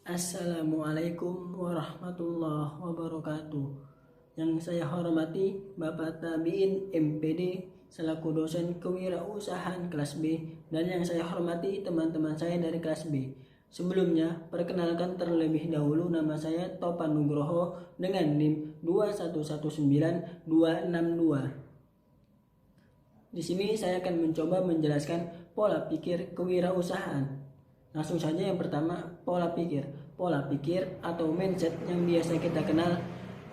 Assalamualaikum warahmatullahi wabarakatuh. Yang saya hormati Bapak Tabiin MPD selaku dosen kewirausahaan kelas B, dan yang saya hormati teman-teman saya dari kelas B. Sebelumnya, perkenalkan terlebih dahulu, nama saya Topan Nugroho dengan NIM 2119262. Di sini saya akan mencoba menjelaskan pola pikir kewirausahaan. Langsung saja, yang pertama, pola pikir. Pola pikir atau mindset yang biasa kita kenal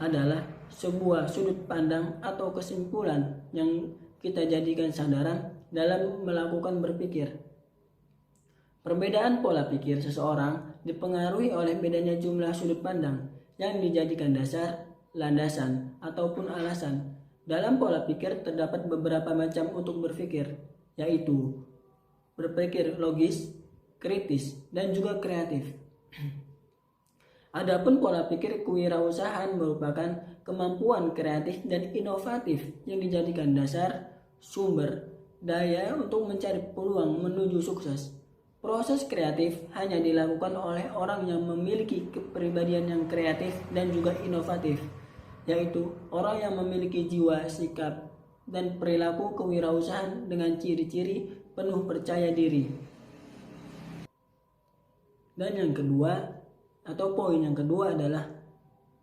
adalah sebuah sudut pandang atau kesimpulan yang kita jadikan sandaran dalam melakukan berpikir. Perbedaan pola pikir seseorang dipengaruhi oleh bedanya jumlah sudut pandang yang dijadikan dasar, landasan, ataupun alasan. Dalam pola pikir terdapat beberapa macam untuk berpikir, yaitu berpikir logis, kritis, dan juga kreatif. Adapun pola pikir kewirausahaan merupakan kemampuan kreatif dan inovatif yang dijadikan dasar, sumber, daya untuk mencari peluang menuju sukses. Proses kreatif hanya dilakukan oleh orang yang memiliki kepribadian yang kreatif dan juga inovatif, yaitu orang yang memiliki jiwa, sikap, dan perilaku kewirausahaan dengan ciri-ciri penuh percaya diri. Dan yang kedua, atau poin yang kedua adalah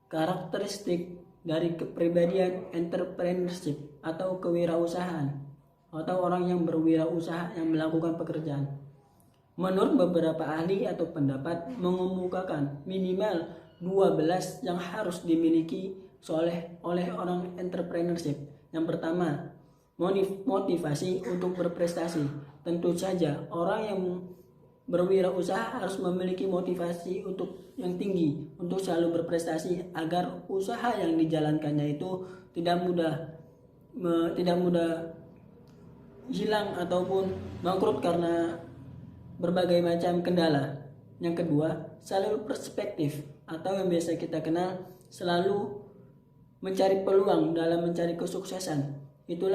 karakteristik dari kepribadian entrepreneurship atau kewirausahaan, atau orang yang berwirausaha yang melakukan pekerjaan. Menurut beberapa ahli atau pendapat mengemukakan minimal 12 yang harus dimiliki oleh orang entrepreneurship. Yang pertama, motivasi untuk berprestasi. Tentu saja orang yang berwirausaha harus memiliki motivasi untuk yang tinggi untuk selalu berprestasi agar usaha yang dijalankannya itu tidak mudah hilang ataupun bangkrut karena berbagai macam kendala. Yang kedua, selalu perspektif atau yang biasa kita kenal selalu mencari peluang dalam mencari kesuksesan. Itu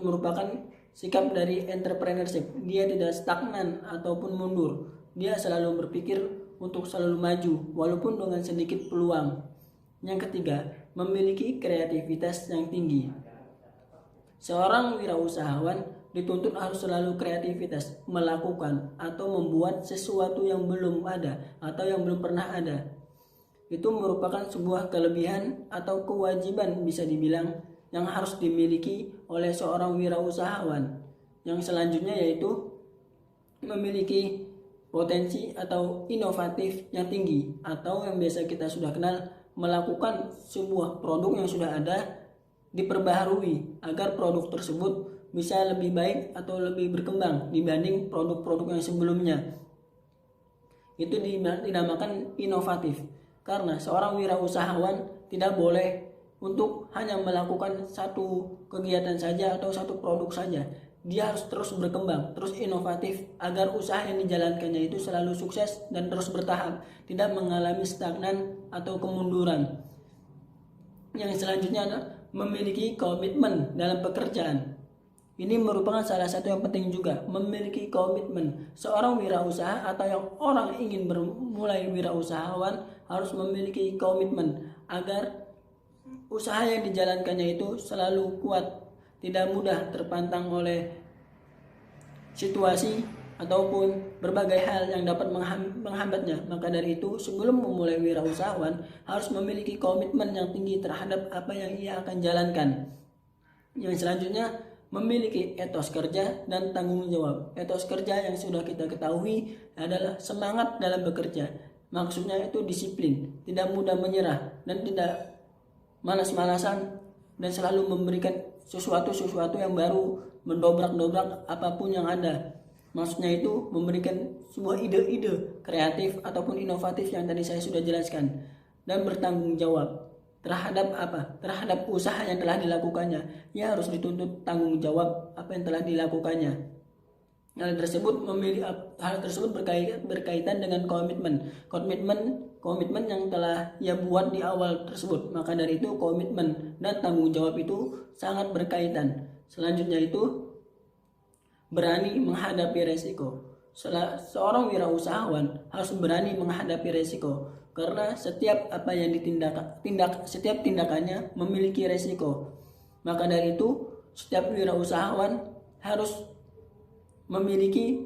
merupakan sikap dari entrepreneurship. Dia tidak stagnan ataupun mundur. Dia selalu berpikir untuk selalu maju walaupun dengan sedikit peluang. Yang ketiga, memiliki kreativitas yang tinggi. Seorang wirausahawan dituntut harus selalu kreativitas, melakukan atau membuat sesuatu yang belum ada atau yang belum pernah ada. Itu merupakan sebuah kelebihan atau kewajiban bisa dibilang yang harus dimiliki oleh seorang wirausahawan. Yang selanjutnya yaitu memiliki potensi atau inovatif yang tinggi, atau yang biasa kita sudah kenal melakukan sebuah produk yang sudah ada diperbaharui agar produk tersebut bisa lebih baik atau lebih berkembang dibanding produk-produk yang sebelumnya. Itu dinamakan inovatif, karena seorang wirausahawan tidak boleh untuk hanya melakukan satu kegiatan saja atau satu produk saja. Dia harus terus berkembang, terus inovatif agar usaha yang dijalankannya itu selalu sukses dan terus bertahap, tidak mengalami stagnan atau kemunduran. Yang selanjutnya adalah memiliki komitmen dalam pekerjaan. Ini merupakan salah satu yang penting juga, memiliki komitmen. Seorang wirausaha atau yang orang ingin bermulai wirausahawan harus memiliki komitmen agar usaha yang dijalankannya itu selalu kuat, tidak mudah terpantang oleh situasi ataupun berbagai hal yang dapat menghambatnya. Maka dari itu, sebelum memulai wirausahawan harus memiliki komitmen yang tinggi terhadap apa yang ia akan jalankan. Yang selanjutnya, memiliki etos kerja dan tanggung jawab. Etos kerja yang sudah kita ketahui adalah semangat dalam bekerja. Maksudnya itu disiplin, tidak mudah menyerah, dan tidak malas-malasan, dan selalu memberikan sesuatu yang baru, mendobrak-dobrak apapun yang ada. Maksudnya itu memberikan sebuah ide-ide kreatif ataupun inovatif yang tadi saya sudah jelaskan, dan bertanggung jawab terhadap apa? Terhadap usaha yang telah dilakukannya. Ia harus dituntut tanggung jawab apa yang telah dilakukannya. Hal tersebut berkaitan dengan komitmen yang telah ia buat di awal tersebut. Maka dari itu komitmen dan tanggung jawab itu sangat berkaitan. Selanjutnya itu berani menghadapi resiko. seorang wirausahawan harus berani menghadapi resiko, karena setiap apa yang setiap tindakannya memiliki resiko. Maka dari itu, setiap wirausahawan harus memiliki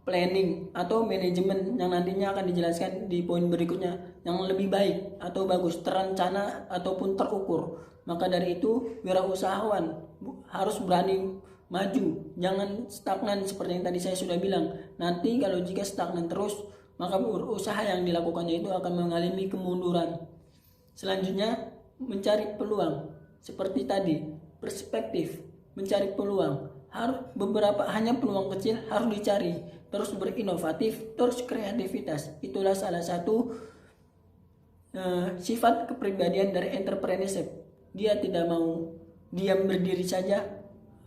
planning atau manajemen yang nantinya akan dijelaskan di poin berikutnya, yang lebih baik atau bagus, terencana ataupun terukur. Maka dari itu, wirausahawan harus berani maju, jangan stagnan seperti yang tadi saya sudah bilang. Nanti kalau jika stagnan terus, maka usaha yang dilakukannya itu akan mengalami kemunduran. Selanjutnya, mencari peluang. Seperti tadi, perspektif, mencari peluang. Hanya peluang kecil harus dicari, terus berinovatif, terus kreativitas. Itulah salah satu sifat kepribadian dari entrepreneurship. Dia tidak mau diam berdiri saja,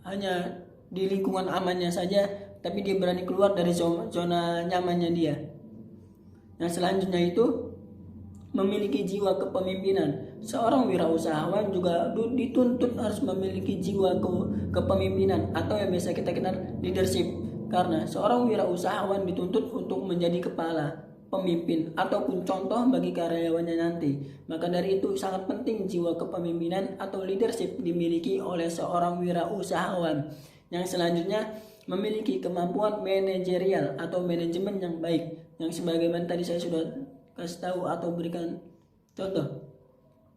hanya di lingkungan amannya saja, tapi dia berani keluar dari zona nyamannya dia. Yang selanjutnya itu memiliki jiwa kepemimpinan. Seorang wirausahawan juga dituntut harus memiliki jiwa kepemimpinan atau yang biasa kita kenal leadership. Karena seorang wirausahawan dituntut untuk menjadi kepala, pemimpin ataupun contoh bagi karyawannya nanti. Maka dari itu sangat penting jiwa kepemimpinan atau leadership dimiliki oleh seorang wirausahawan. Yang selanjutnya memiliki kemampuan manajerial atau manajemen yang baik, yang sebagaimana tadi saya sudah kasih tahu atau berikan contoh.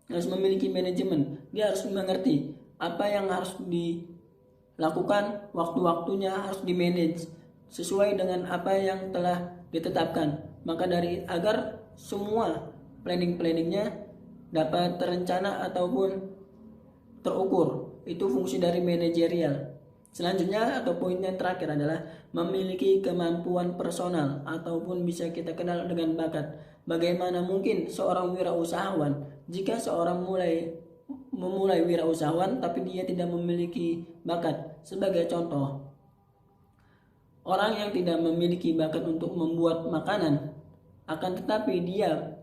Harus memiliki manajemen, dia harus mengerti apa yang harus dilakukan, waktu-waktunya harus dimanage sesuai dengan apa yang telah ditetapkan. Maka agar semua planningnya dapat terencana ataupun terukur, itu fungsi dari manajerial. Selanjutnya atau poin yang terakhir adalah memiliki kemampuan personal ataupun bisa kita kenal dengan bakat. Bagaimana mungkin seorang wirausahawan jika seorang memulai wirausahawan tapi dia tidak memiliki bakat? Sebagai contoh, orang yang tidak memiliki bakat untuk membuat makanan, akan tetapi dia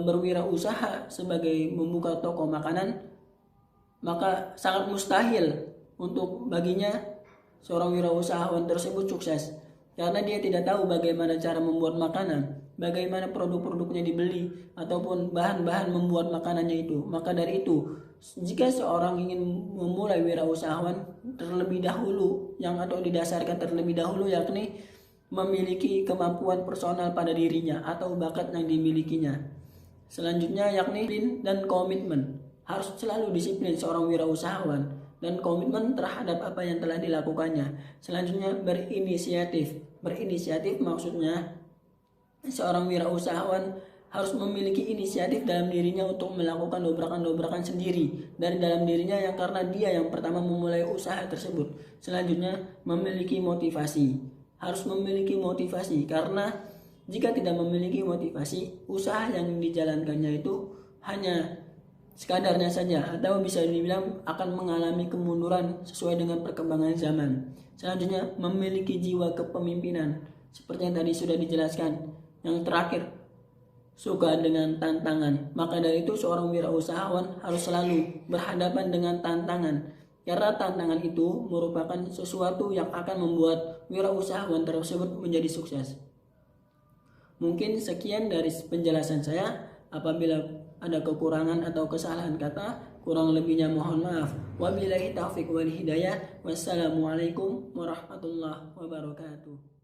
berwirausaha sebagai membuka toko makanan, maka sangat mustahil untuk baginya seorang wirausahawan tersebut sukses, karena dia tidak tahu bagaimana cara membuat makanan, bagaimana produk-produknya dibeli ataupun bahan-bahan membuat makanannya itu. Maka dari itu, jika seorang ingin memulai wirausahawan terlebih dahulu, yang atau didasarkan terlebih dahulu, yakni memiliki kemampuan personal pada dirinya atau bakat yang dimilikinya. Selanjutnya yakni disiplin dan komitmen. Harus selalu disiplin seorang wirausahawan dan komitmen terhadap apa yang telah dilakukannya. Selanjutnya berinisiatif. Berinisiatif maksudnya seorang wirausahawan harus memiliki inisiatif dalam dirinya untuk melakukan dobrakan-dobrakan sendiri dari dalam dirinya, yang karena dia yang pertama memulai usaha tersebut. Selanjutnya memiliki motivasi. Harus memiliki motivasi, karena jika tidak memiliki motivasi, usaha yang dijalankannya itu hanya sekadarnya saja atau bisa dibilang akan mengalami kemunduran sesuai dengan perkembangan zaman. Selanjutnya memiliki jiwa kepemimpinan seperti yang tadi sudah dijelaskan. Yang terakhir, suka dengan tantangan. Maka dari itu seorang wirausahawan harus selalu berhadapan dengan tantangan, karena tantangan itu merupakan sesuatu yang akan membuat wirausahawan tersebut menjadi sukses. Mungkin sekian dari penjelasan saya. Apabila ada kekurangan atau kesalahan kata, kurang lebihnya mohon maaf. Wabillahi taufiq wal hidayah. Wassalamualaikum warahmatullahi wabarakatuh.